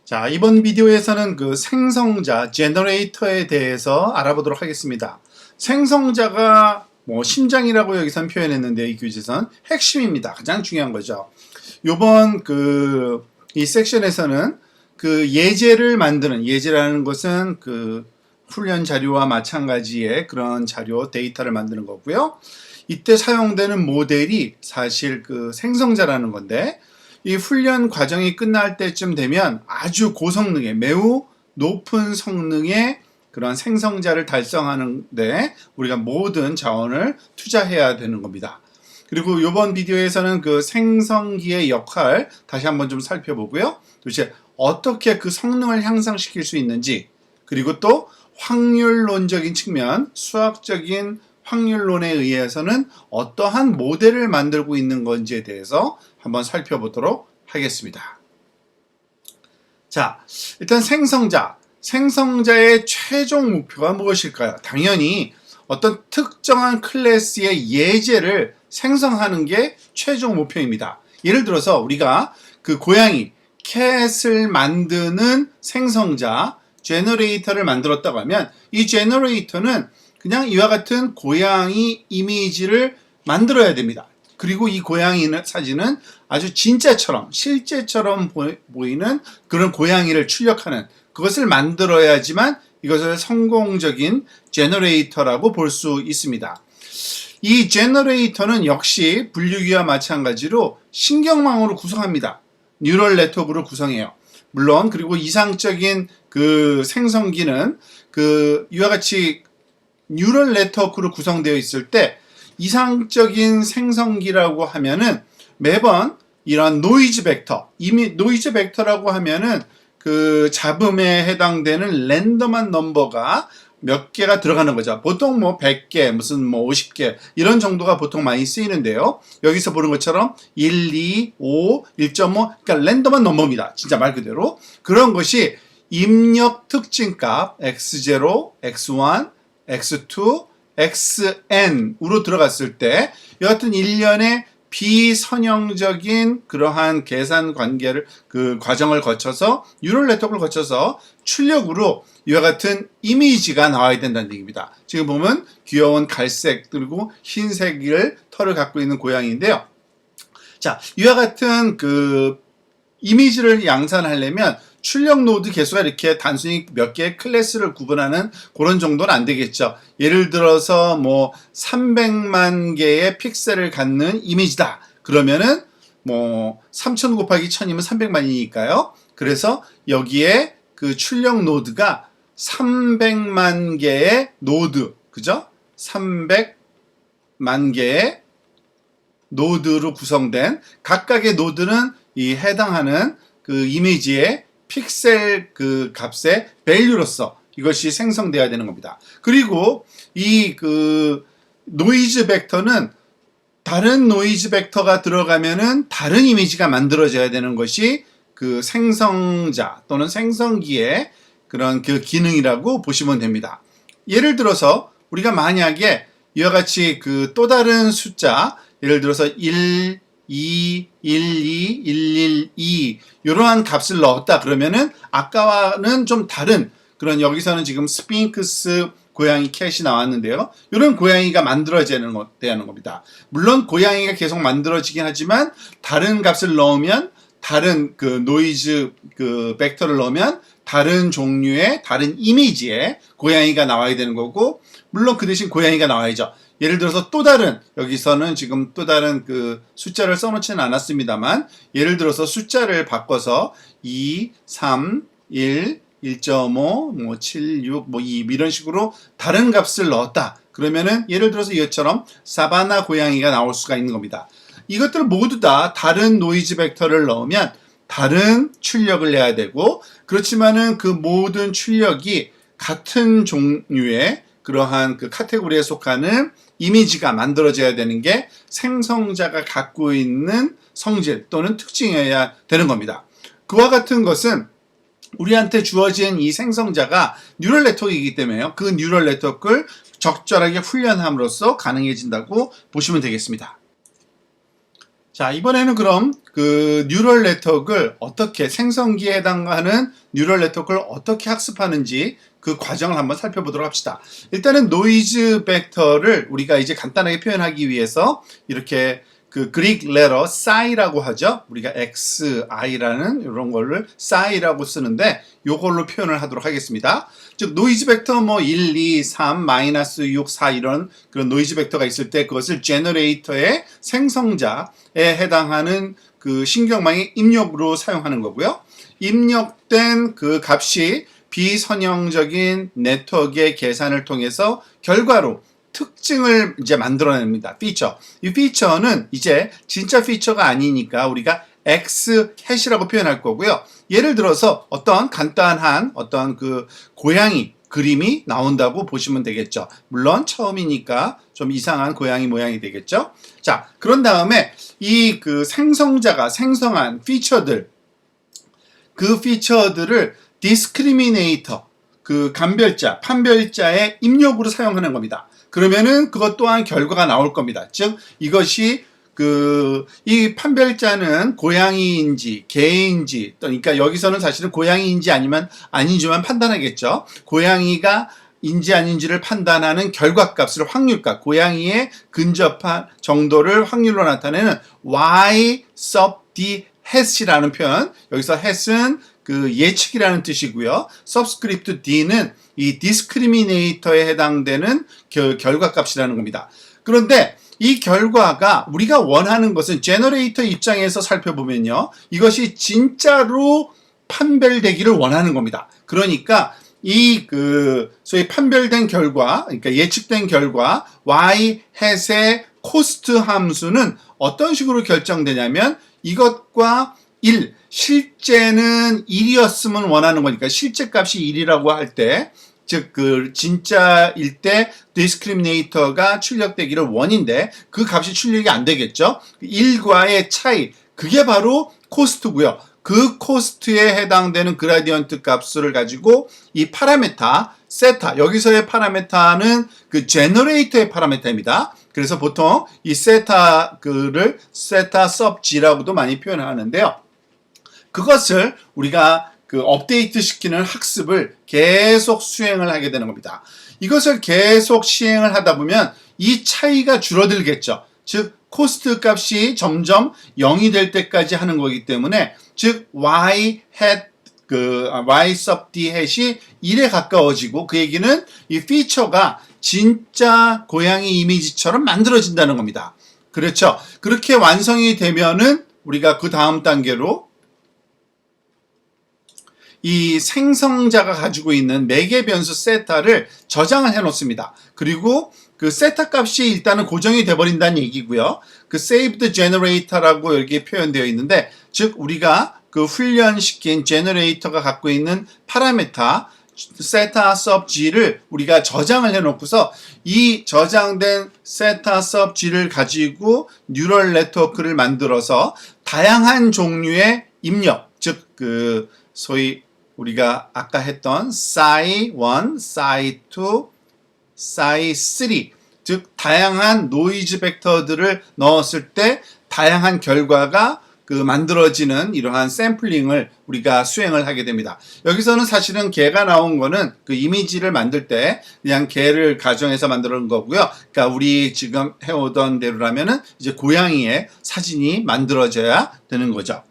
자, 이번 비디오에서는 그 생성자, 제너레이터에 대해서 알아보도록 하겠습니다. 생성자가 심장이라고 여기선 표현했는데 이 교재선 핵심입니다. 가장 중요한 거죠. 요번 이 섹션에서는 그 예제를 만드는, 예제라는 것은 그 훈련 자료와 마찬가지의 그런 자료, 데이터를 만드는 거고요. 이때 사용되는 모델이 사실 그 생성자라는 건데, 이 훈련 과정이 끝날 때쯤 되면 아주 고성능의, 매우 높은 성능의 그런 생성자를 달성하는데 우리가 모든 자원을 투자해야 되는 겁니다. 그리고 이번 비디오에서는 그 생성기의 역할 다시 한번 좀 살펴보고요. 도대체 어떻게 그 성능을 향상시킬 수 있는지, 그리고 또 확률론적인 측면, 수학적인 확률론에 의해서는 어떠한 모델을 만들고 있는 건지에 대해서 한번 살펴보도록 하겠습니다. 자, 일단 생성자의 최종 목표가 무엇일까요? 당연히 어떤 특정한 클래스의 예제를 생성하는 게 최종 목표입니다. 예를 들어서 우리가 그 고양이, 캣을 만드는 생성자, 제너레이터를 만들었다고 하면 이 제너레이터는 그냥 이와 같은 고양이 이미지를 만들어야 됩니다. 그리고 이 고양이 사진은 아주 진짜처럼, 실제처럼 보이는 그런 고양이를 출력하는 그것을 만들어야지만 이것을 성공적인 제너레이터라고 볼 수 있습니다. 이 제너레이터는 역시 분류기와 마찬가지로 신경망으로 구성합니다. 뉴럴 네트워크를 구성해요. 물론 그리고 이상적인 그 생성기는 이와 같이 뉴럴 네트워크로 구성되어 있을 때 이상적인 생성기라고 하면은 매번 이런 노이즈 벡터, 이미 노이즈 벡터라고 하면은 그 잡음에 해당되는 랜덤한 넘버가 몇 개가 들어가는 거죠. 보통 100개, 무슨 50개 이런 정도가 보통 많이 쓰이는데요. 여기서 보는 것처럼 1, 2, 5, 1.5 그러니까 랜덤한 넘버입니다. 진짜 말 그대로. 그런 것이 입력 특징값 x0, x1, x2, xn으로 들어갔을 때 여하튼 일련의 비선형적인 그러한 계산 관계를 그 과정을 거쳐서 뉴럴 네트워크를 거쳐서 출력으로 이와 같은 이미지가 나와야 된다는 얘기입니다. 지금 보면 귀여운 갈색 그리고 흰색을 털을 갖고 있는 고양이인데요. 자, 이와 같은 그 이미지를 양산하려면 출력 노드 개수가 이렇게 단순히 몇 개의 클래스를 구분하는 그런 정도는 안 되겠죠. 예를 들어서 300만 개의 픽셀을 갖는 이미지다. 그러면은 3000 곱하기 1000이면 300만이니까요. 그래서 여기에 그 출력 노드가 300만 개의 노드, 그죠? 300만 개의 노드로 구성된 각각의 노드는 이 해당하는 그 이미지의 픽셀 그 값의 밸류로서 이것이 생성돼야 되는 겁니다. 그리고 이 그 노이즈 벡터는 다른 노이즈 벡터가 들어가면은 다른 이미지가 만들어져야 되는 것이 그 생성자 또는 생성기의 그런 그 기능이라고 보시면 됩니다. 예를 들어서 우리가 만약에 이와 같이 그 또 다른 숫자, 예를 들어서 1, 2, 1, 2, 112 이러한 값을 넣었다 그러면은 아까와는 좀 다른 그런, 여기서는 지금 스핑크스 고양이 캣이 나왔는데요. 이런 고양이가 만들어지는 겁니다. 물론 고양이가 계속 만들어지긴 하지만 다른 값을 넣으면, 다른 그 노이즈 그 벡터를 넣으면 다른 종류의 다른 이미지의 고양이가 나와야 되는 거고, 물론 그 대신 고양이가 나와야죠. 예를 들어서 또 다른, 여기서는 지금 또 다른 그 숫자를 써놓지는 않았습니다만, 예를 들어서 숫자를 바꿔서 2, 3, 1, 1.5, 7, 6, 2 이런 식으로 다른 값을 넣었다. 그러면은 예를 들어서 이것처럼 사바나 고양이가 나올 수가 있는 겁니다. 이것들 모두 다 다른 노이즈 벡터를 넣으면 다른 출력을 내야 되고, 그렇지만은 그 모든 출력이 같은 종류의 그러한 그 카테고리에 속하는 이미지가 만들어져야 되는 게 생성자가 갖고 있는 성질 또는 특징이어야 되는 겁니다. 그와 같은 것은 우리한테 주어진 이 생성자가 뉴럴 네트워크이기 때문에요. 그 뉴럴 네트워크를 적절하게 훈련함으로써 가능해진다고 보시면 되겠습니다. 자, 이번에는 그럼 그 뉴럴 네트워크를 어떻게 생성기에 해당하는 뉴럴 네트워크를 어떻게 학습하는지 그 과정을 한번 살펴보도록 합시다. 일단은 노이즈 벡터를 우리가 이제 간단하게 표현하기 위해서 이렇게 그 그릭 레터 싸이라고 하죠. 우리가 xi라는 이런 거를 싸이라고 쓰는데 요걸로 표현을 하도록 하겠습니다. 즉 노이즈 벡터 뭐 1, 2, 3, 마이너스 6, 4 이런 그런 노이즈 벡터가 있을 때 그것을 제너레이터의 생성자에 해당하는 그 신경망의 입력으로 사용하는 거고요. 입력된 그 값이 비선형적인 네트워크의 계산을 통해서 결과로 특징을 이제 만들어냅니다. 피처. 이 피처는 이제 진짜 피처가 아니니까 우리가 X 해시라고 표현할 거고요. 예를 들어서 어떤 간단한 어떤 그 고양이 그림이 나온다고 보시면 되겠죠. 물론 처음이니까 좀 이상한 고양이 모양이 되겠죠. 자, 그런 다음에 이 그 생성자가 생성한 피처들, 그 피처들을 디스크리미네이터, 그 감별자, 판별자의 입력으로 사용하는 겁니다. 그러면은 그것 또한 결과가 나올 겁니다. 즉 이것이 이 판별자는 고양이인지 개인지, 그러니까 여기서는 사실은 고양이인지 아니면 아닌지만 판단하겠죠. 고양이가 인지 아닌지를 판단하는 결과값을 확률값, 고양이에 근접한 정도를 확률로 나타내는 y sub d hat이라는 표현. 여기서 hat은 그 예측이라는 뜻이고요. subscript d는 이 discriminator에 해당되는 결과값이라는 겁니다. 그런데 이 결과가 우리가 원하는 것은 제너레이터 입장에서 살펴보면요. 이것이 진짜로 판별되기를 원하는 겁니다. 그러니까 이 소위 판별된 결과, 그러니까 예측된 결과 y hat의 코스트 함수는 어떤 식으로 결정되냐면 이것과 1, 실제는 1이었으면 원하는 거니까 실제 값이 1이라고 할 때, 즉 그 진짜일 때 디스크리미네이터가 출력되기를 원인데 그 값이 출력이 안 되겠죠. 1과의 차이, 그게 바로 코스트고요. 그 코스트에 해당되는 그라디언트 값을 가지고 이 파라메타 세타, 여기서의 파라메타는 그 제너레이터의 파라메타입니다. 그래서 보통 이 세타를 세타 sub g라고도 많이 표현하는데요. 그것을 우리가 그 업데이트 시키는 학습을 계속 수행을 하게 되는 겁니다. 이것을 계속 시행을 하다 보면 이 차이가 줄어들겠죠. 즉 코스트 값이 점점 0이 될 때까지 하는 거기 때문에 즉 y hat y sub d hat이 1에 가까워지고 그 얘기는 이 피처가 진짜 고양이 이미지처럼 만들어진다는 겁니다. 그렇죠. 그렇게 완성이 되면은 우리가 그 다음 단계로 이 생성자가 가지고 있는 매개 변수 세타를 저장을 해 놓습니다. 그리고 그 세타 값이 일단은 고정이 돼 버린다는 얘기고요. 그 saved generator라고 이렇게 표현되어 있는데 즉 우리가 그 훈련시킨 제너레이터가 갖고 있는 파라메타 세타 sub g를 우리가 저장을 해 놓고서 이 저장된 세타 sub g를 가지고 뉴럴 네트워크를 만들어서 다양한 종류의 입력, 즉 그 소위 우리가 아까 했던 psi1, psi2, psi3, 즉 다양한 노이즈 벡터들을 넣었을 때 다양한 결과가 그 만들어지는 이러한 샘플링을 우리가 수행을 하게 됩니다. 여기서는 사실은 개가 나온 거는 그 이미지를 만들 때 그냥 개를 가정해서 만드는 거고요. 그러니까 우리 지금 해오던 대로라면은 이제 고양이의 사진이 만들어져야 되는 거죠.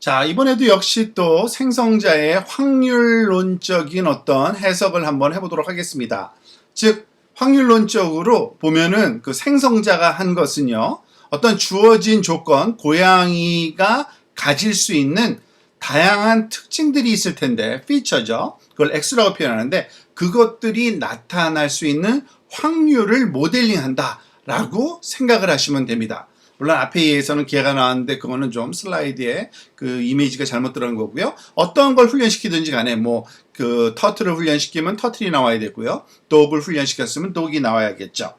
자, 이번에도 역시 또 생성자의 확률론적인 어떤 해석을 한번 해보도록 하겠습니다. 즉, 확률론적으로 보면은 그 생성자가 한 것은요, 어떤 주어진 조건, 고양이가 가질 수 있는 다양한 특징들이 있을 텐데, 피처죠. 그걸 X라고 표현하는데, 그것들이 나타날 수 있는 확률을 모델링한다 라고 생각을 하시면 됩니다. 물론 앞에 의해서는 개가 나왔는데 그거는 좀 슬라이드에 그 이미지가 잘못 들어간 거고요. 어떤 걸 훈련시키든지 간에 뭐 그 터틀을 훈련시키면 터틀이 나와야 되고요. 독을 훈련시켰으면 독이 나와야겠죠.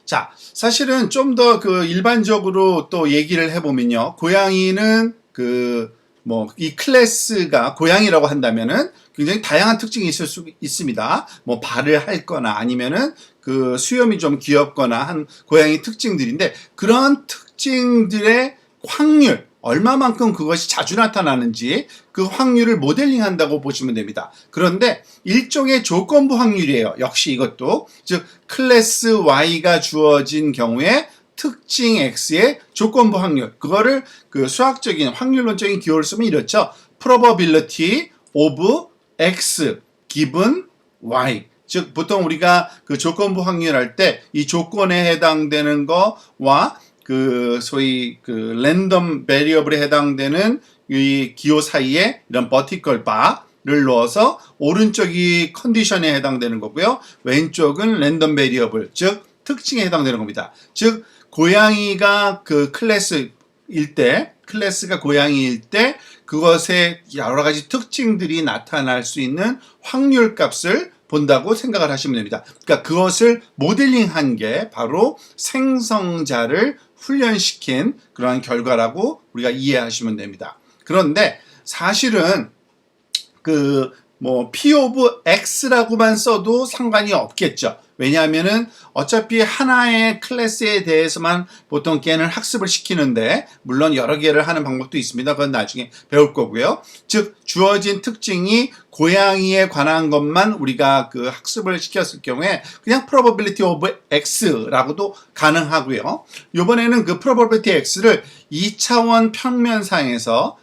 자, 사실은 좀 더 그 일반적으로 또 얘기를 해보면요. 고양이는 그 뭐 이 클래스가 고양이라고 한다면은 굉장히 다양한 특징이 있을 수 있습니다. 뭐 발을 핥거나 아니면은 그 수염이 좀 귀엽거나 한 고양이 특징들인데, 그런 특징들의 확률, 얼마만큼 그것이 자주 나타나는지 그 확률을 모델링 한다고 보시면 됩니다. 그런데 일종의 조건부 확률이에요. 역시 이것도, 즉 클래스 Y가 주어진 경우에 특징 X의 조건부 확률, 그거를 그 수학적인 확률론적인 기호를 쓰면 이렇죠. probability of X given Y. 즉 보통 우리가 그 조건부 확률할 때 이 조건에 해당되는 거와 그 소위 그 랜덤 베리어블에 해당되는 이 기호 사이에 이런 버티컬 바를 넣어서 오른쪽이 컨디션에 해당되는 거고요. 왼쪽은 랜덤 베리어블, 즉 특징에 해당되는 겁니다. 즉 고양이가 그 클래스일 때, 클래스가 고양이일 때 그것의 여러 가지 특징들이 나타날 수 있는 확률 값을 본다고 생각을 하시면 됩니다. 그러니까 그것을 모델링한 게 바로 생성자를 훈련시킨 그러한 결과라고 우리가 이해하시면 됩니다. 그런데 사실은 그 뭐 P of X라고만 써도 상관이 없겠죠. 왜냐하면은 어차피 하나의 클래스에 대해서만 보통 걔는 학습을 시키는데, 물론 여러 개를 하는 방법도 있습니다. 그건 나중에 배울 거고요. 즉 주어진 특징이 고양이에 관한 것만 우리가 그 학습을 시켰을 경우에 그냥 probability of X라고도 가능하고요. 이번에는 그 probability X를 2차원 평면상에서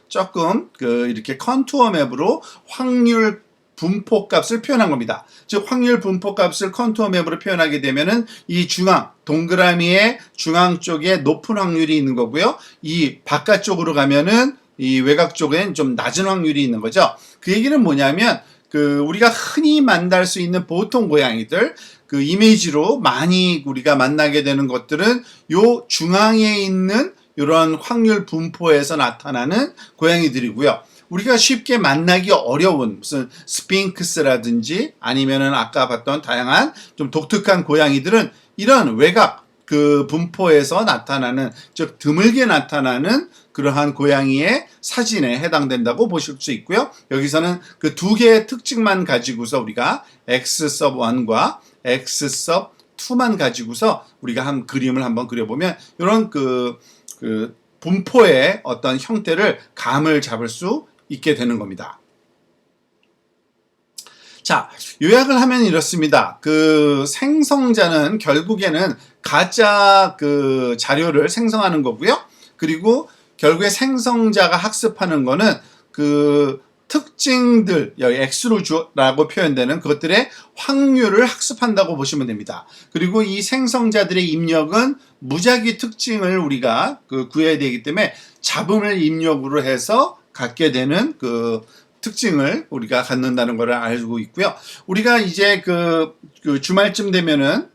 조금 그 이렇게 컨투어 맵으로 확률 분포 값을 표현한 겁니다. 즉 확률 분포 값을 컨투어 맵으로 표현하게 되면은 이 중앙 동그라미의 중앙 쪽에 높은 확률이 있는 거고요. 이 바깥쪽으로 가면은 이 외곽 쪽엔 좀 낮은 확률이 있는 거죠. 그 얘기는 뭐냐면 그 우리가 흔히 만날 수 있는 보통 고양이들, 그 이미지로 많이 우리가 만나게 되는 것들은 요 중앙에 있는 이런 확률 분포에서 나타나는 고양이들이고요. 우리가 쉽게 만나기 어려운 무슨 스핑크스라든지 아니면은 아까 봤던 다양한 좀 독특한 고양이들은 이런 외곽 그 분포에서 나타나는, 즉 드물게 나타나는 그러한 고양이의 사진에 해당된다고 보실 수 있고요. 여기서는 그 두 개의 특징만 가지고서 우리가 X sub 1과 X sub 2만 가지고서 우리가 한 그림을 한번 그려보면 이런 그 분포의 어떤 형태를 감을 잡을 수 있게 되는 겁니다. 자, 요약을 하면 이렇습니다. 그 생성자는 결국에는 가짜 그 자료를 생성하는 거고요. 그리고 결국에 생성자가 학습하는 거는 그 특징들, 여기 X라고 표현되는 그것들의 확률을 학습한다고 보시면 됩니다. 그리고 이 생성자들의 입력은 무작위 특징을 우리가 그 구해야 되기 때문에 잡음을 입력으로 해서 갖게 되는 그 특징을 우리가 갖는다는 것을 알고 있고요. 우리가 이제 그 주말쯤 되면은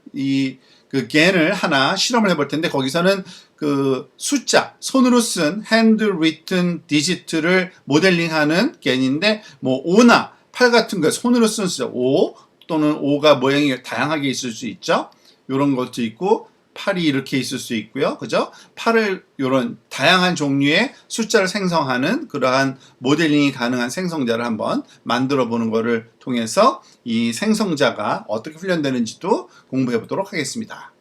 그 겐을 하나 실험을 해볼 텐데, 거기서는 그 숫자, 손으로 쓴 handwritten digit를 모델링하는 겐인데, 뭐 5나 8 같은 거 손으로 쓴 숫자 5 또는 5가 모양이 다양하게 있을 수 있죠. 이런 것도 있고 8이 이렇게 있을 수 있고요. 그죠? 8을 이런 다양한 종류의 숫자를 생성하는 그러한 모델링이 가능한 생성자를 한번 만들어 보는 것을 통해서 이 생성자가 어떻게 훈련되는지도 공부해 보도록 하겠습니다.